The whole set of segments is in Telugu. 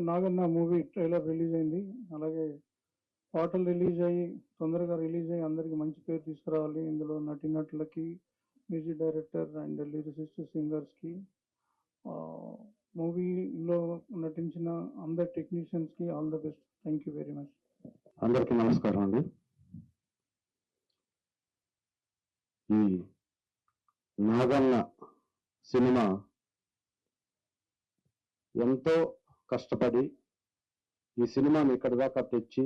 నాగన్న మూవీ ట్రైలర్ రిలీజ్ అయింది. అలాగే పాటలు రిలీజ్ అయ్యి తొందరగా రిలీజ్ అయ్యి అందరికి మంచి పేరు తీసుకురావాలి. ఇందులో నటీనటులకి, మ్యూజిక్ డైరెక్టర్ అండ్ లిరిసిస్ట్ సింగర్స్కి, మూవీలో నటించిన అందరు టెక్నీషియన్స్కి all the best. Thank you very much. అందరికీ నమస్కారం అండి. ఈ నాగన్న సినిమా ఎంతో కష్టపడి ఈ సినిమాని ఇక్కడి దాకా తెచ్చి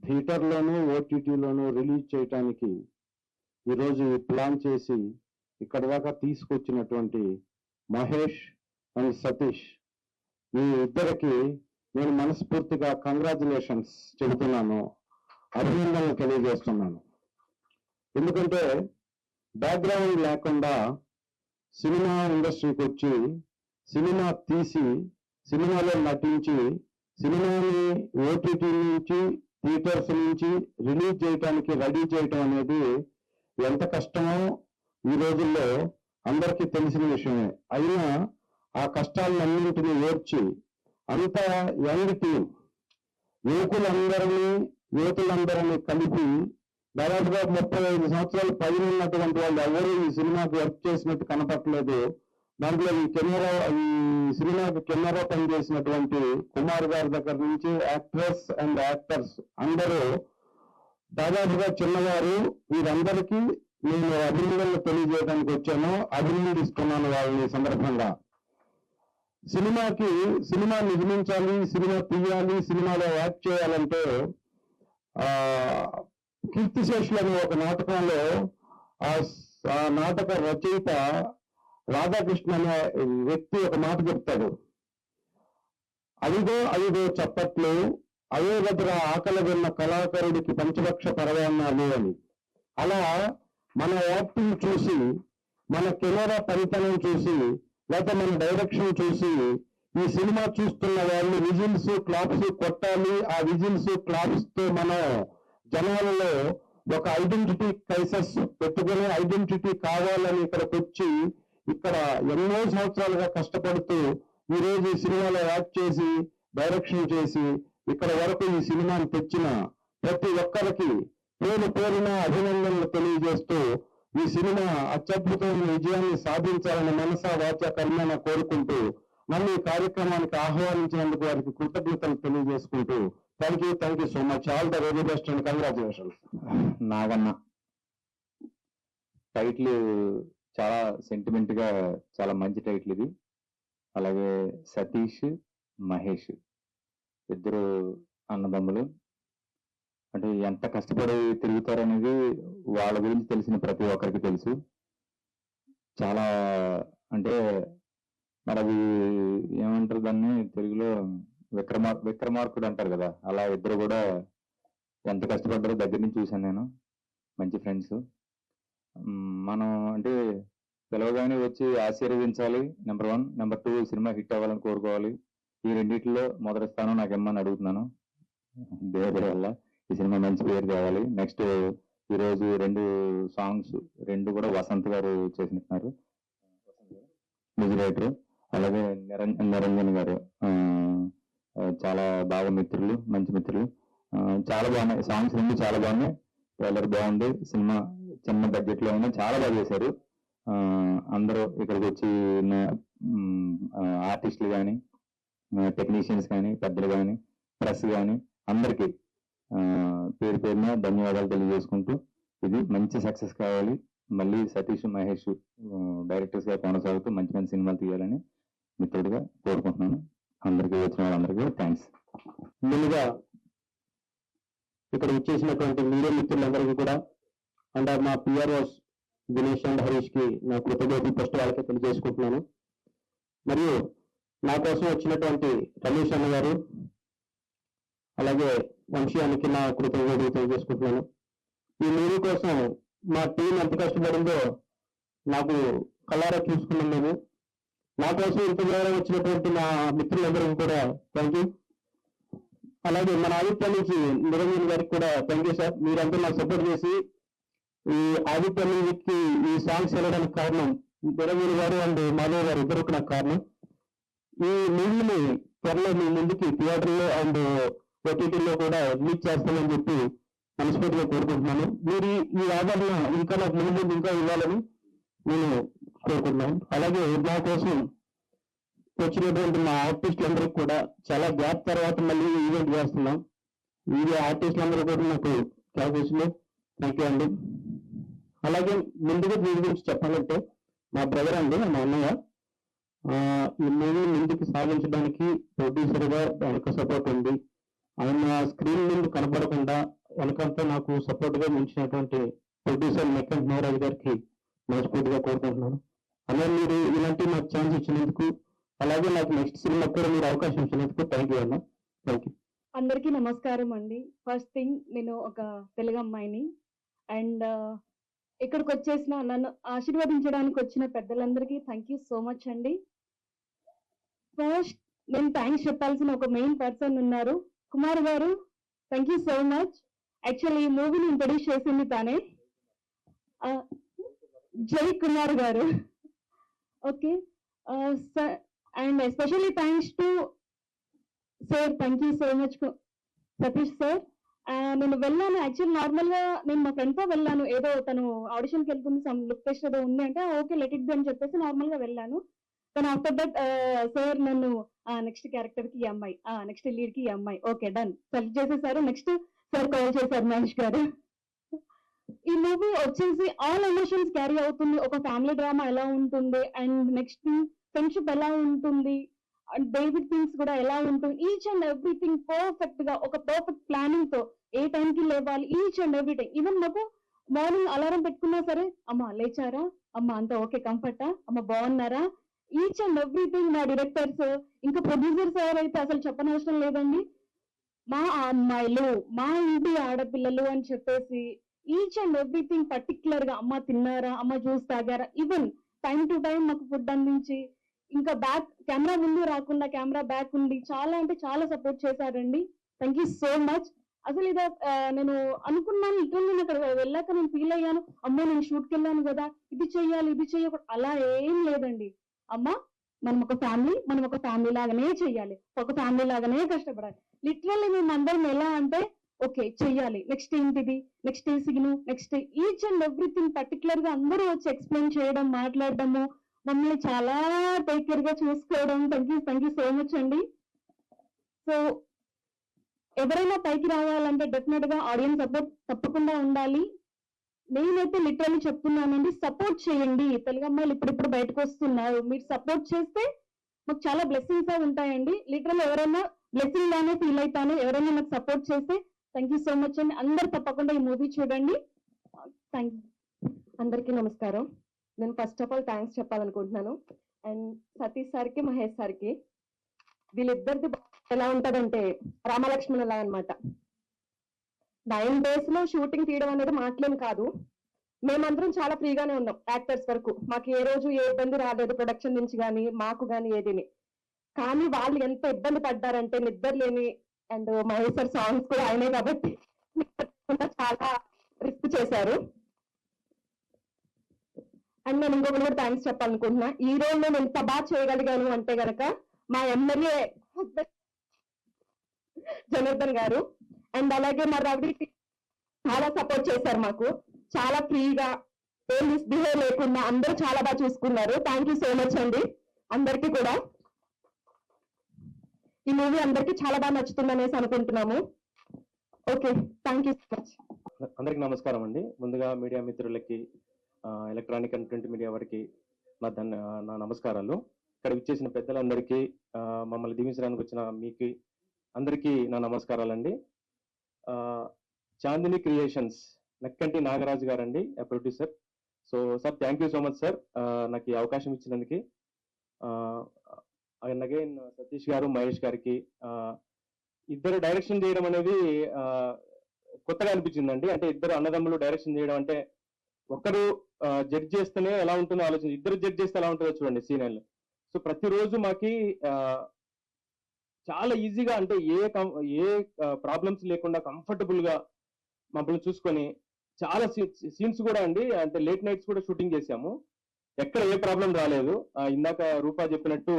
థియేటర్లోనూ ఓటీటీలోనూ రిలీజ్ చేయటానికి ఈరోజు ప్లాన్ చేసి ఇక్కడి దాకా తీసుకొచ్చినటువంటి మహేష్ అండ్ సతీష్, మీ ఇద్దరికి నేను మనస్ఫూర్తిగా కంగ్రాచులేషన్స్ చెబుతున్నాను, అభినందనలు తెలియజేస్తున్నాను. ఎందుకంటే బ్యాక్గ్రౌండ్ లేకుండా సినిమా ఇండస్ట్రీకి వచ్చి సినిమా తీసి సినిమాలో నటించి సినిమాని ఓటీటీ నుంచి థియేటర్స్ నుంచి రిలీజ్ చేయడానికి రెడీ చేయటం అనేది ఎంత కష్టమో ఈ రోజుల్లో అందరికీ తెలిసిన విషయమే. అయినా ఆ కష్టాలన్నింటినీ ఓర్చి అంత యంగ్ టీం యువతులందరినీ కలిపి దాదాపుగా 35 సంవత్సరాలు పైన ఉన్నటువంటి వాళ్ళు ఎవరు ఈ సినిమాకి వర్క్ చేసినట్టు కనపట్లేదు. దాంట్లో ఈ సినిమాకి కెమెరా పనిచేసినటువంటి కుమార్ గారి దగ్గర నుంచి యాక్ట్రెస్ అండ్ యాక్టర్స్ అందరూ దాదాపుగా చిన్నవారు. వీరందరికీ నేను అభినందనలు తెలియజేయడానికి వచ్చాను, అభినందిస్తున్నాను వాళ్ళని సందర్భంగా. సినిమా నిర్మించాలి, సినిమా తీయాలి, సినిమాలో యాక్ట్ చేయాలంటే కీర్తిశేషులు అనే ఒక నాటకంలో ఆ నాటక రచయిత రాధాకృష్ణ అనే వ్యక్తి ఒక మాట చెప్తాడు, అదిగో చప్పట్లు, అయోగద్ర ఆకలి విన్న కళాకారుడికి పంచలక్ష పరవాన్నాలు అని. అలా మన యాక్టింగ్ చూసి, మన కెమెరా పనితనం చూసి, లేకపోతే మన డైరెక్షన్ చూసి ఈ సినిమా చూస్తున్న వాళ్ళు విజిల్స్ క్లాప్స్ కొట్టాలి. ఆ విజిల్స్ క్లాప్స్ తో మనం జనాలలో ఒక ఐడెంటిటీ క్రైసిస్ పెట్టుకుని ఐడెంటిటీ కావాలని ఇక్కడికి వచ్చి ఇక్కడ ఎన్నో సంవత్సరాలుగా కష్టపడుతూ ఈరోజు ఈ సినిమాలో యాక్ట్ చేసి డైరెక్షన్ చేసి ఇక్కడ వరకు ఈ సినిమాని తెచ్చిన ప్రతి ఒక్కరికి పేరున అభినందనలు తెలియజేస్తూ ఈ సినిమా అత్యద్భుతమైన విజయాన్ని సాధించాలని మనసా వాచ కర్మన కోరుకుంటూ నన్ను ఈ కార్యక్రమానికి ఆహ్వానించినందుకు వారికి కృతజ్ఞతలు తెలియజేసుకుంటూ thank you so much. All the very best and congratulations. Naganna title చాలా సెంటిమెంట్ గా చాలా మంచి టైటిల్ ఇది. అలాగే సతీష్, మహేష్ ఇద్దరు అన్నదమ్ములు. అంటే ఎంత కష్టపడి తిరుగుతారనేది వాళ్ళ గురించి తెలిసిన ప్రతి ఒక్కరికి తెలుసు. చాలా అంటే మరి అవి ఏమంటారు దాన్ని తెలుగులో విక్రమార్కుడు అంటారు కదా, అలా ఇద్దరు కూడా ఎంత కష్టపడ్డారో దగ్గర నుంచి చూశాను నేను. మంచి ఫ్రెండ్స్. మనం అంటే పిలవగానే వచ్చి ఆశీర్వదించాలి నెంబర్ 1, నెంబర్ 2 సినిమా హిట్ అవ్వాలని కోరుకోవాలి. ఈ రెండిట్లో మొదటి స్థానం నాకు ఇమ్మని అడుగుతున్నాను. దేవుడి వల్ల ఈ సినిమా మంచి పేరు తేవాలి. నెక్స్ట్ ఈరోజు 2 సాంగ్స్ కూడా వసంత్ గారు చేసినట్టున్నారు, మ్యూజిక్ డైరెక్టర్. అలాగే నిరంజన్ గారు చాలా బాగా మిత్రులు, మంచి మిత్రులు. చాలా బాగున్నాయి సాంగ్స్, 2 చాలా బాగున్నాయి. ట్రైలర్ బాగుంది. సినిమా చిన్న బడ్జెట్ లో అయినా చాలా బాగా చేశారు. అందరూ ఇక్కడికి వచ్చి ఆర్టిస్టులు కానీ, టెక్నీషియన్స్ కానీ, పెద్దలు కానీ, ప్రెస్ కానీ అందరికీ పేరున ధన్యవాదాలు తెలియజేసుకుంటూ ఇది మంచి సక్సెస్ కావాలి. మళ్ళీ సతీష్, మహేష్ డైరెక్టర్స్ గా కొనసాగుతూ మంచి మంచి సినిమాలు తీయాలని మిత్రుడిగా కోరుకుంటున్నాను. అందరికీ వచ్చిన వాళ్ళందరికీ థ్యాంక్స్. ముందుగా ఇక్కడ వచ్చేసినటువంటి మీడియా మిత్రులందరికీ కూడా అండ్ మా పిఆర్ఓస్ దినేష్ అండ్ హరీష్ కి నా కృతజ్ఞతలు ఫస్ట్ వాళ్ళకి తెలియజేసుకుంటున్నాను. మరియు నా కోసం వచ్చినటువంటి రమేష్ అన్న గారు అలాగే వంశీయానికి నా కృతజ్ఞతలు తెలియజేసుకుంటున్నాను. ఈ మూవీ కోసం మా టీం ఎంత కష్టపడిందో నాకు కళ్ళారా చూసుకున్నాం మేము. నా కోసం ఇంత దూరం వచ్చినటువంటి నా మిత్రులందరికీ కూడా థ్యాంక్ యూ. అలాగే మన ఆదిత్య నుంచి నిరంజన్ గారికి కూడా థ్యాంక్ యూ సార్. మీరంతా నాకు సపోర్ట్ చేసి ఈ ఆదిత్య మ్యూజిక్ ఈ సాంగ్స్ వెళ్ళడానికి కారణం నిరంజన్ గారు అండ్ మాధవ్ గారు ఇద్దరు నాకు కారణం. ఈ మూవీని త్వరలో మీ ముందుకి థియేటర్లో అండ్ ఓటీటీలో కూడా రిలీజ్ చేస్తామని చెప్పి మనస్ఫూర్తిగా కోరుకుంటున్నాను. మీరు ఈ ఆదరణ ఇంకా నాకు ముందు ఇంకా ఇవ్వాలని నేను కోరుకుంటున్నాను. అలాగే నా కోసం వచ్చినటువంటి మా ఆర్టిస్టులందరికీ కూడా చాలా గ్యాప్ తర్వాత మళ్ళీ ఈవెంట్ చేస్తున్నాం. ఈ ఆర్టిస్టులందరూ కూడా నాకు క్లాసెస్లో థ్యాంక్ యూ అండి. అలాగే ముందుగా దీని గురించి చెప్పాలంటే మా బ్రదర్ అండి, మా అన్నయ్య ఈ మూవీ ముందుకు సాగించడానికి ప్రొడ్యూసర్గా వెనక సపోర్ట్ ఉంది. ఆయన స్క్రీన్ ముందు కనపడకుండా వెనకంతా నాకు సపోర్ట్గా ఉంచినటువంటి ప్రొడ్యూసర్ మెక్కన్ మహారాజ్ గారికి మనస్ఫూర్తిగా కోరుకుంటున్నాను. అలాగే మీరు ఇలాంటి నాకు ఛాన్స్ ఇచ్చినందుకు, అలాగే నాకు నెక్స్ట్ సినిమా కూడా మీరు అవకాశం ఇచ్చినందుకు థ్యాంక్ యూ అన్న. Thank you. అందరికీ నమస్కారం అండి. ఫస్ట్ థింగ్, నేను ఒక తెలుగు అమ్మాయిని అండ్ ఇక్కడికి వచ్చేసిన నన్ను ఆశీర్వదించడానికి వచ్చిన పెద్దలందరికీ థ్యాంక్ యూ సో మచ్ అండి. ఫస్ట్ నేను థ్యాంక్స్ చెప్పాల్సిన ఒక మెయిన్ పర్సన్ ఉన్నారు, కుమార్ గారు. Thank you so much. Actually ఈ మూవీని ఇంట్రొడ్యూస్ చేసింది తానే, జై కుమార్ గారు. Okay and especially thanks to sir. Thank you so much Satish sir. నేను వెళ్ళాను, యాక్చువల్ నార్మల్ గా నేను మా ఫ్రెండ్ తో వెళ్ళాను. ఏదో తను ఆడిషన్ కి వెళ్తుంది, సమ్ లుక్ టెస్ట్ ఏదో ఉంది అంటే ఓకే లెట్ ఇట్ బి అని చెప్పేసి నార్మల్ గా వెళ్ళాను. కానీ ఆఫ్టర్ దట్ సార్ నన్ను నెక్స్ట్ క్యారెక్టర్ కి ఈ అమ్మాయి, నెక్స్ట్ లీడ్ కి ఈ అమ్మాయి, ఓకే డన్ సెలెక్ట్ చేసేసారు. నెక్స్ట్ సార్ కాల్ చేశారు మహేష్ గారు. ఈ మూవీ వచ్చేసి ఆల్ ఎమోషన్స్ క్యారీ అవుతుంది. ఒక ఫ్యామిలీ డ్రామా ఎలా ఉంటుంది అండ్ నెక్స్ట్ ఫ్రెండ్షిప్ ఎలా ఉంటుంది అండ్ బేసిక్ థింగ్స్ కూడా ఎలా ఉంటుంది, ఈచ్ అండ్ ఎవ్రీథింగ్ పర్ఫెక్ట్ గా ఒక పర్ఫెక్ట్ ప్లానింగ్ తో ఏ టైం కి లేవాలి, ఈచ్ అండ్ ఎవ్రీథింగ్. ఈవెన్ మాకు మార్నింగ్ అలారం పెట్టుకున్నా సరే, అమ్మ లేచారా, అమ్మ అంతా ఓకే కంఫర్టా, అమ్మ బాగున్నారా, ఈచ్ అండ్ ఎవ్రీథింగ్. మా డైరెక్టర్స్ ఇంకా ప్రొడ్యూసర్ సార్ అయితే అసలు చెప్పనవసరం లేదండి. మా అమ్మాయిలు, మా ఇంటి ఆడపిల్లలు అని చెప్పేసి ఈచ్ అండ్ ఎవ్రీథింగ్ పర్టికులర్ గా అమ్మ తిన్నారా, అమ్మ జ్యూస్ తాగారా, ఈవెన్ టైం టు టైం మాకు ఫుడ్ అందించి, ఇంకా బ్యాక్ కెమెరా ముందు రాకుండా కెమెరా బ్యాక్ ఉండి చాలా అంటే చాలా సపోర్ట్ చేశారండి. Thank you so much. అసలు ఇది నేను అనుకున్నాను, లిటరల్ నేను అక్కడ వెళ్ళాక నేను ఫీల్ అయ్యాను, అమ్మో నేను షూట్కి వెళ్ళాను కదా, ఇది చెయ్యాలి ఇది చెయ్యకూడదు, అలా ఏం లేదండి. అమ్మ మనం ఒక ఫ్యామిలీ, మనం ఒక ఫ్యామిలీ లాగానే చెయ్యాలి, ఒక ఫ్యామిలీ లాగానే కష్టపడాలి. లిటరల్లీ మేము అందరం ఎలా అంటే ఓకే చెయ్యాలి, నెక్స్ట్ ఏంటిది, నెక్స్ట్ ఏ sign, next each and everything particular గా అందరూ వచ్చి ఎక్స్ప్లెయిన్ చేయడం, మాట్లాడడము, మమ్మల్ని చాలా టేక్ కేర్ గా చూసుకోవడం. థ్యాంక్ యూ సో మచ్ అండి. సో ఎవరైనా పైకి రావాలంటే డెఫినెట్ గా ఆడియన్స్ సపోర్ట్ తప్పకుండా ఉండాలి. నేనైతే లిటరల్లీ చెప్తున్నానండి, సపోర్ట్ చేయండి. తెలుగు అమ్మాయిలు ఇప్పుడిప్పుడు బయటకు వస్తున్నారు, మీరు సపోర్ట్ చేస్తే మాకు చాలా బ్లెస్సింగ్స్ ఉంటాయండి. లిటరల్ ఎవరైనా బ్లెస్సింగ్ లానే ఫీల్ అవుతాను, ఎవరైనా నాకు సపోర్ట్ చేస్తే. థ్యాంక్ యూ సో మచ్ అండి. అందరు తప్పకుండా ఈ మూవీ చూడండి. Thank you. అందరికీ నమస్కారం. నేను ఫస్ట్ ఆఫ్ ఆల్ థ్యాంక్స్ చెప్పాలనుకుంటున్నాను అండ్ సతీష్ సార్కి, మహేష్ సార్కి. వీళ్ళిద్దరిది ఎలా ఉంటదంటే రామలక్ష్మణ్ అలా అనమాట. 9 days లో షూటింగ్ తీయడం అనేది మాటలేం కాదు. మేమందరం చాలా ఫ్రీగానే ఉన్నాం యాక్టర్స్ వరకు. మాకు ఏ రోజు ఏ ఇబ్బంది రాలేదు, ప్రొడక్షన్ నుంచి కానీ మాకు కానీ ఏదిని. కానీ వాళ్ళు ఎంత ఇబ్బంది పడ్డారంటే నిద్ర లేని, అండ్ మహేష్ సార్ సాంగ్స్ కూడా ఆయనే కాబట్టి చాలా రిస్క్ చేశారు. అండ్ నేను ఇంకొకటి కూడా థ్యాంక్స్ చెప్పాలనుకుంటున్నా. ఈ రోజు నేను ఎంత బాగా చేయగలిగాను అంటే గనక మా ఎమ్మెల్యే జనార్దన్ గారు అండ్ అలాగే మా రవి చాలా సపోర్ట్ చేశారు మాకు. చాలా ఫ్రీగా ఏం మిస్బిహేవ్ లేకుండా అందరూ చాలా బాగా చూసుకున్నారు. థ్యాంక్ యూ సో మచ్ అండి అందరికీ కూడా. ఈ మూవీ అందరికీ చాలా బాగా నచ్చుతుంది అనేసి అనుకుంటున్నాము. Okay, thank you so much. అందరికి నమస్కారం అండి. ముందుగా మీడియా మిత్రులకి, ఎలక్ట్రానిక్ అండ్ ప్రింట్ మీడియా వారికి నా నమస్కారాలు. ఇక్కడ విచ్చేసిన పెద్దలందరికీ, మమ్మల్ని దీవించడానికి వచ్చిన మీకు అందరికీ నా నమస్కారాలండి. చాందిని క్రియేషన్స్ నక్కంటి నాగరాజు గారండి producer. So sir thank you so much sir నాకు ఈ అవకాశం ఇచ్చినందుకు. అండ్ అగైన్ సతీష్ గారు, మహేష్ గారికి ఇద్దరు డైరెక్షన్ చేయడం అనేది కొత్తగా అనిపించిందండి. అంటే ఇద్దరు అన్నదమ్ములు డైరెక్షన్ చేయడం అంటే, ఒకరు జడ్జ్ చేస్తేనే ఎలా ఉంటుందో ఆలోచన, ఇద్దరు జడ్జ్ చేస్తే ఎలా ఉంటుందో చూడండి సీనియర్లు. సో ప్రతిరోజు మాకి చాలా ఈజీగా, అంటే ఏ ప్రాబ్లమ్స్ లేకుండా కంఫర్టబుల్ గా మమ్మల్ని చూసుకొని, చాలా సీన్స్ కూడా అండి, అంటే లేట్ నైట్స్ కూడా షూటింగ్ చేసాము, ఎక్కడ ఏ ప్రాబ్లం రాలేదు. ఇందాక రూపా చెప్పినట్టు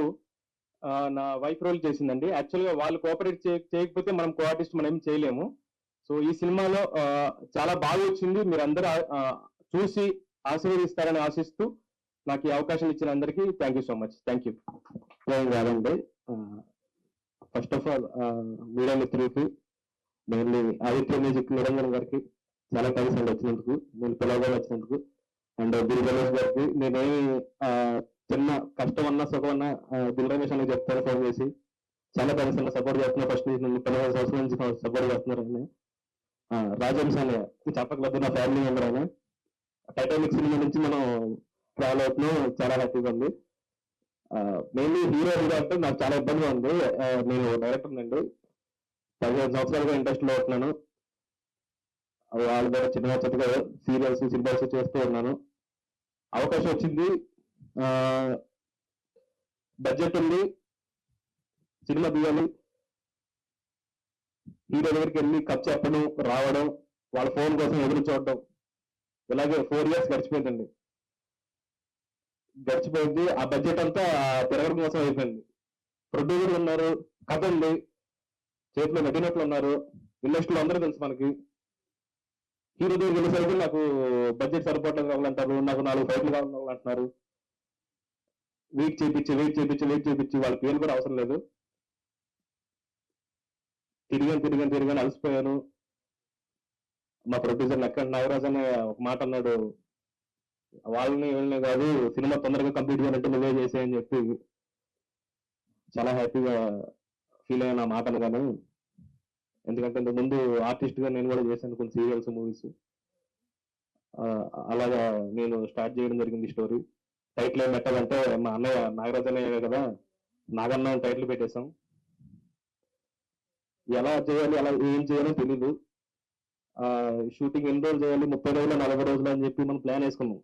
నా వైఫ్ రోల్ చేసిందండి. యాక్చువల్ గా వాళ్ళు కోఆపరేట్ చేయకపోతే మనం కో ఆర్టిస్ట్ మనం ఏం చేయలేము. సో ఈ సినిమాలో చాలా బాగా వచ్చింది. మీరందరూ చూసి ఆశీర్వదిస్తారని ఆశిస్తూ నాకు ఈ అవకాశం ఇచ్చిన అందరికీ thank you so much. Thank you. కాదండి, ఫస్ట్ ఆఫ్ ఆల్ మీడియా మిత్రులకి, మెయిన్లీ ఆదిత్య మ్యూజిక్ నిరంజన్ గారికి చాలా థ్యాంక్స్ అండి వచ్చినందుకు, నేను పిలవగా వచ్చినందుకు. అండ్ దిల్ రమేష్ గారికి నేనేమి చిన్న కష్టం అన్నా సుఖం అన్నా దిల్ రమేష్ అని చెప్తాను ఫోన్ చేసి. చాలా థ్యాంక్స్ అన్న, సపోర్ట్ చేస్తున్నా. ఫస్ట్ నుంచి నన్ను 15 సంవత్సరాల నుంచి సపోర్ట్ చేస్తున్నారు ఆయన. రాజవంశ అని చెప్పకపోతే నా ఫ్యామిలీ మెంబర్ ఆయన. టైటానిక్ సినిమా నుంచి మనం ట్రావెల్ అవుతున్నాం, చాలా హ్యాపీగా ఉంది. మెయిన్లీ హీరో అంటే నాకు చాలా ఇబ్బందిగా ఉంది. నేను డైరెక్టర్ అండి, 15 సంవత్సరాలుగా ఇండస్ట్రీలో అవుతున్నాను. వాళ్ళ ద్వారా చిన్న చిన్నగా సీరియల్స్ సినిమాస్ చేస్తూ ఉన్నాను. అవకాశం వచ్చింది, బడ్జెట్ ఉంది, సినిమా తీయాలి. హీరో దగ్గరికి వెళ్ళి కప్ చెప్పడం, రావడం, వాళ్ళ ఫోన్ కోసం ఎదురు చూడడం, ఇలాగే 4 years గడిచిపోయిందండి. గడిచిపోయింది. ఆ బడ్జెట్ అంతా తిరగడం కోసం అయిపోయింది. ప్రొడ్యూసర్లు ఉన్నారు, కథ ఉంది, చేతిలో నటినట్లు ఉన్నారు, ఇండస్ట్రీలో అందరూ తెలుసు మనకి. హీరో దగ్గరికి వెళ్ళేసరికి నాకు బడ్జెట్ సరిపోవట్లేదు కావాలంటారు, నాకు 4 ఫైట్లు కావాలంటున్నారు. వెయిట్ చేయించి వాళ్ళ పేర్లు కూడా అవసరం లేదు. తిరిగాను అలసిపోయాను. మా ప్రొడ్యూసర్ ఎక్కడ నాగరాజ్ అనే ఒక మాట అన్నాడు, వాళ్ళని వీళ్ళని కాదు సినిమా తొందరగా కంప్లీట్ చేయాలంటే నువ్వే చేసేయని చెప్పి చాలా హ్యాపీగా ఫీల్ అయ్యాను ఆ మాట అనగానే. ఎందుకంటే ఇంతకు ముందు ఆర్టిస్ట్ గా నేను కూడా చేశాను కొన్ని సీరియల్స్, మూవీస్. అలాగా నేను స్టార్ట్ చేయడం జరిగింది స్టోరీ. టైటిల్ ఏం పెట్టాలంటే మా అన్నయ్య నాగరాజ్ అన్నయ్య కదా, నాగన్న టైటిల్ పెట్టేశాం. ఎలా చేయాలి, అలా ఏం చేయాలో తెలీదు. షూటింగ్ ఎన్ని రోజులు చేయాలి, 30 రోజులు 40 రోజులు అని చెప్పి మనం ప్లాన్ వేసుకున్నాం.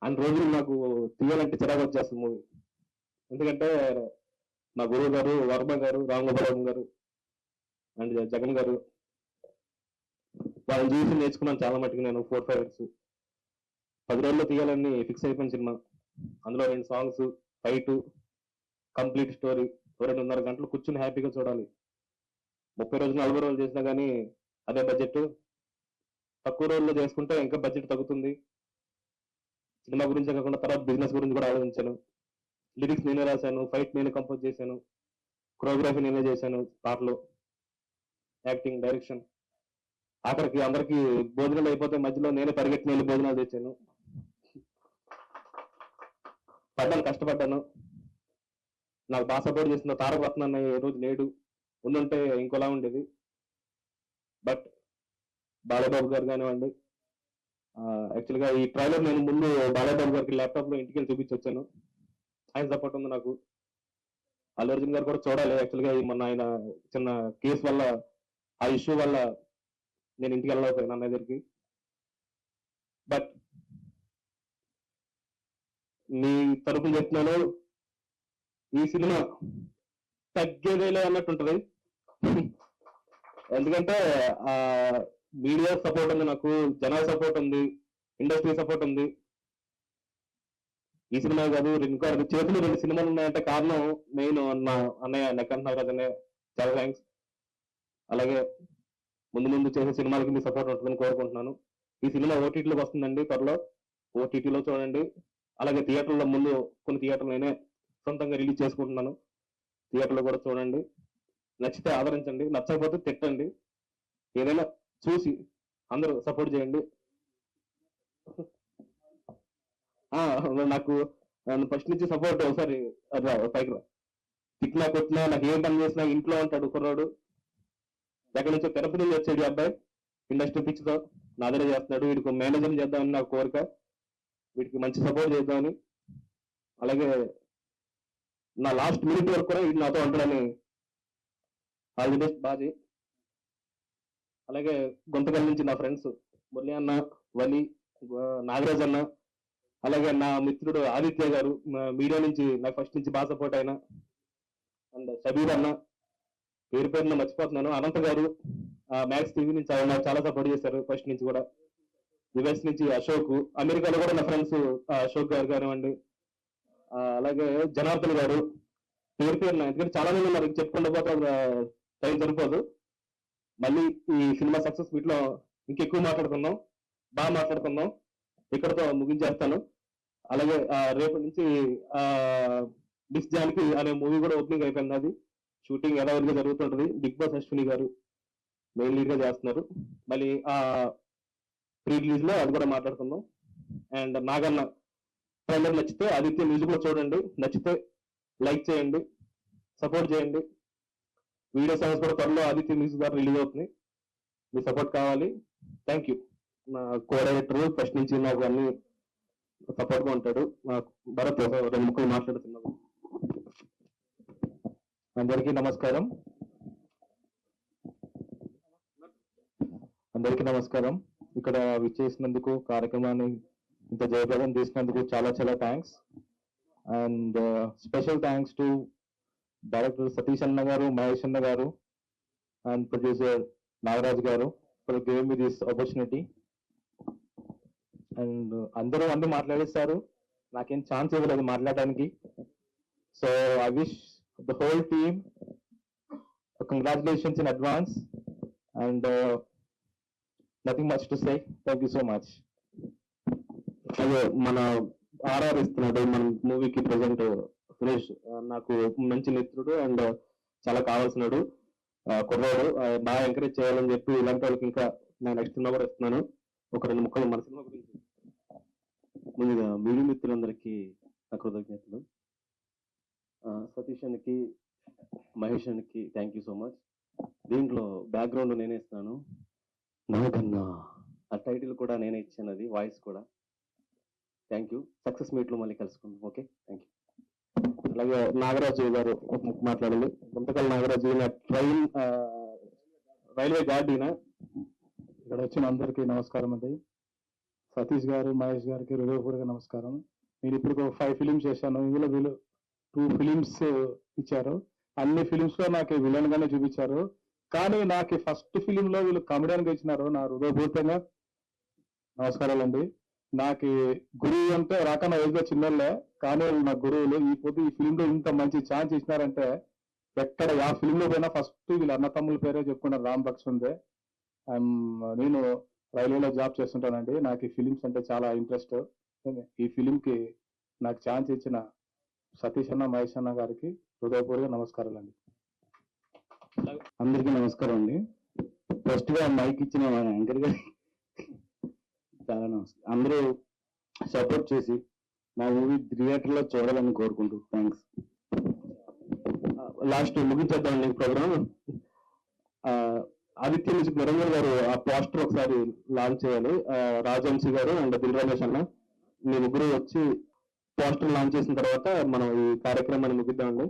అన్ని రోజులు నాకు తీయాలంటే చిరాకు వచ్చేస్తుంది మూవీ. ఎందుకంటే మా గురువు గారు వర్మ గారు, రామగోపాలం గారు అండ్ జగన్ గారు, వాళ్ళని చూసి నేర్చుకున్నాను చాలా మటుకు. నేను 4-5 years 10 రోజుల్లో తీయాలని ఫిక్స్ అయిపోయిన సినిమా. అందులో 2 songs, ఫైట్, కంప్లీట్ స్టోరీ. 2.5 గంటలు కూర్చుని హ్యాపీగా చూడాలి. 30 రోజులు 40 రోజులు చేసినా కానీ అదే బడ్జెట్. తక్కువ రోజుల్లో చేసుకుంటే ఇంకా బడ్జెట్ తగ్గుతుంది. సినిమా గురించే కాకుండా తర్వాత బిజినెస్ గురించి కూడా ఆలోచించాను. లిరిక్స్ నేనే రాశాను, ఫైట్ నేనే కంపోజ్ చేశాను, కొరియోగ్రఫీ నేనే చేశాను, పాటలు, యాక్టింగ్, డైరెక్షన్. ఆఖరికి అందరికి భోజనాలు అయిపోతే మధ్యలో నేనే పరిగెత్తిన వెళ్ళి భోజనాలు తెచ్చాను. కష్టపడ్డాను. నాకు బాగా సపోర్ట్ చేసిన తారక రత్న అన్నయ్య ఈ రోజు లేడు, ఉండుంటే ఇంకోలా ఉండేది. బట్ బాలబాబు గారు కానివ్వండి, యాక్చువల్గా ఈ ట్రైలర్ నేను ముందు బాలబాబు గారికి ల్యాప్టాప్ లో ఇంటికి వెళ్ళి చూపించొచ్చాను. ఆయన సపోర్ట్ ఉంది నాకు. అల్లు అర్జున్ గారు కూడా చూడాలి. యాక్చువల్గా మొన్న ఆయన చిన్న కేసు వల్ల, ఆ ఇష్యూ వల్ల నేను ఇంటికి వెళ్ళలేకపోయాను అన్న దగ్గరికి. బట్ నీ తరపున చెప్తున్నాను, ఈ సినిమా తగ్గేదేలే అన్నట్టుంటది. ఎందుకంటే మీడియా సపోర్ట్ ఉంది, నాకు జనాల సపోర్ట్ ఉంది, ఇండస్ట్రీ సపోర్ట్ ఉంది. ఈ సినిమా కాదు, ఇంకా చేతులు 2 సినిమాలు ఉన్నాయంటే కారణం మెయిన్ నా అన్నయ్య నెక్కంట నాగరాజ్ అన్నయ్య. చాలా థ్యాంక్స్. అలాగే ముందు ముందు చేసే సినిమాలకి మీ సపోర్ట్ ఉంటుందని కోరుకుంటున్నాను. ఈ సినిమా ఓటీటీలోకి వస్తుందండి త్వరలో, ఓటీటీలో చూడండి. అలాగే థియేటర్లో ముందు కొన్ని థియేటర్లు నేనే సొంతంగా రిలీజ్ చేసుకుంటున్నాను, థియేటర్లో కూడా చూడండి. నచ్చితే ఆదరించండి, నచ్చకపోతే తిట్టండి, ఏదైనా చూసి అందరూ సపోర్ట్ చేయండి. నాకు ఫస్ట్ నుంచి సపోర్ట్. ఒకసారి పైకి రా, తిట్టినా కొట్టినా, నాకు ఏం పని చేసినా ఇంట్లో ఉంటాడు కుర్రాడు. ఎక్కడి నుంచో తిరుపతి నుంచి వచ్చాడు ఈ అబ్బాయి, ఇండస్ట్రీ పిచ్చితో నా దగ్గర చేస్తున్నాడు. వీడికి మేనేజర్ చేద్దామని నాకు కోరిక, వీడికి మంచి సపోర్ట్ చేద్దామని. అలాగే నా లాస్ట్ మినిట్ వరకు కూడా వీడు నాతో ఉంటాడని. All the best Baji. అలాగే గుంతకల్ నుంచి నా ఫ్రెండ్స్ మురళి అన్న, వలి, నాగరాజ్ అన్న, అలాగే నా మిత్రుడు ఆదిత్య గారు మీడియా నుంచి నాకు ఫస్ట్ నుంచి బాగా సపోర్ట్ అయినా, అండ్ షబీర్ అన్న, పేరు పేరున మర్చిపోతున్నాను, అనంత్ గారు మ్యాక్స్ టీవీ నుంచి నాకు చాలా సపోర్ట్ చేశారు ఫస్ట్ నుంచి కూడా. యుఎస్ నుంచి అశోక్, అమెరికాలో కూడా నా ఫ్రెండ్స్ అశోక్ గారు కానివ్వండి, అలాగే జనార్దన్ గారు, పేరు పేరున, ఎందుకంటే చాలా మంది ఉన్నారు, చెప్పుకుంటూ పోతే టైం సరిపోదు. మళ్ళీ ఈ సినిమా సక్సెస్ మీట్ లో ఇంకెక్కువ మాట్లాడుకుందాం, బాగా మాట్లాడుకుందాం. ఇక్కడతో ముగించేస్తాను. అలాగే రేపటి నుంచి డిస్ జానకి అనే మూవీ కూడా ఓపెనింగ్ అయిపోయింది. అది షూటింగ్ యథావిధిగా జరుగుతుంటది. బిగ్ బాస్ అశ్విని గారు మెయిన్ లీడ్ గా చేస్తున్నారు. మళ్ళీ ప్రీ రిలీజ్ లో అది కూడా మాట్లాడుకుందాం. అండ్ నాగన్న ట్రైలర్ నచ్చితే ఆదిత్య మ్యూజిక్ లో చూడండి, నచ్చితే లైక్ చేయండి, సపోర్ట్ చేయండి. వీడియో సాంగ్స్ కూడా త్వరలో ఆదిత్య మ్యూజిక్ ద్వారా రిలీజ్ అవుతుంది. మీ సపోర్ట్ కావాలి. Thank you. నా కో డైరెక్టర్ ఫస్ట్ నుంచి నాకు అన్ని సపోర్ట్ గా ఉంటాడు. నాకు భరత్ రెండు ముక్కలు మాట్లాడుతున్నాను. అందరికీ నమస్కారం. ఇక్కడ విచ్చేసినందుకు, కార్యక్రమాన్ని ఇంత జయప్రదం చేసినందుకు చాలా చాలా thanks. And special thanks to director Satish అన్న గారు, మహేష్ అన్న గారు, అండ్ ప్రొడ్యూసర్ నాగరాజ్ గారు for giving me this opportunity. And అందరూ అన్ని మాట్లాడేస్తారు, నాకేం ఛాన్స్ ఇవ్వలేదు మాట్లాడడానికి. So I wish the whole team congratulations in advance and nothing much to say. Thank you so much. అదే మన ఆర్ఆర్ ఇస్తున్నాడు మన మూవీకి ప్రెసెంట్ సురేష్, నాకు మంచి మిత్రుడు అండ్ చాలా కావాల్సినాడు కుర్రాడు. బాగా ఎంకరేజ్ చేయాలని చెప్పి ఇలాంటి వాళ్ళకి ఇంకా నేను నెక్స్ట్ సినిమా కూడా ఇస్తున్నాను. ఒక రెండు ముక్కలు మన సినిమా గురించి. ముందుగా మీడియా మిత్రులందరికీ నా కృతజ్ఞతలు. సతీష్ అనికి, మహేష్ అనికి థ్యాంక్ యూ సో మచ్. దీంట్లో బ్యాక్గ్రౌండ్ నేనే ఇస్తాను. నాగన్న ఆ టైటిల్ కూడా నేనే ఇచ్చాను, అది వాయిస్ కూడా. Thank you. సక్సెస్ మీట్ లో మళ్ళీ కలుసుకుందాం. Okay, thank you. అలాగే నాగరాజు గారు ఒక ముక్క మాట్లాడాలి. Guntakal Nagaraju train railway guard ఈయన. ఇక్కడ వచ్చిన అందరికీ నమస్కారం అండి. సతీష్ గారు, మహేష్ గారికి హృదయపూర్వక నమస్కారం. నేను ఇప్పుడు 5 ఫిలిమ్స్ చేశాను. ఇందులో వీళ్ళు 2 ఫిలిమ్స్ ఇచ్చారు. అన్ని ఫిలిమ్స్ లో నాకు విలన్ గానే చూపించారు. కానీ నాకు ఫస్ట్ ఫిలిం లో వీళ్ళు కామెడియన్ గా ఇచ్చినారు. నా హృదయపూర్వకంగా నమస్కారాలండి. నాకు గురువు అంటే రాకన్నా ఏజ్గా చిన్నోళ్ళే, కానీ వాళ్ళు నా గురువులు. ఈ పొద్దు ఈ ఫిలిం లో ఇంత మంచి ఛాన్స్ ఇచ్చినారంటే, ఎక్కడ ఆ ఫిలిం లో పోయినా ఫస్ట్ వీళ్ళ అన్న తమ్ముల పేరే చెప్పుకున్నారు, రామ్ లక్ష్మణ్దే. నేను రైల్వేలో జాబ్ చేస్తుంటానండి. నాకు ఈ ఫిలిమ్స్ అంటే చాలా ఇంట్రెస్ట్. ఈ ఫిలిం కి నాకు ఛాన్స్ ఇచ్చిన సతీష్ అన్న, మహేష్ అన్న గారికి హృదయపూర్వక నమస్కారాలండి. అందరికీ నమస్కారం అండి. ఫస్ట్ గా మైక్ ఇచ్చిన యాంకర్ గారికి చాలా నమస్కారం. అందరూ సపోర్ట్ చేసి మా మూవీ థియేటర్ లో చూడాలని కోరుకుంటూ థ్యాంక్స్. లాస్ట్ ముగించేద్దామండి ప్రోగ్రామ్. ఆదిత్య మ్యూజిక్ నిరంజన్ గారు ఆ పోస్టర్ ఒకసారి లాంచ్ చేయాలి. రాజవంశీ గారు అండ్ దిల్ రమేష్ అన్న, మీ ముగ్గురు వచ్చి పోస్టర్ లాంచ్ చేసిన తర్వాత మనం ఈ కార్యక్రమాన్ని ముగిద్దామండి.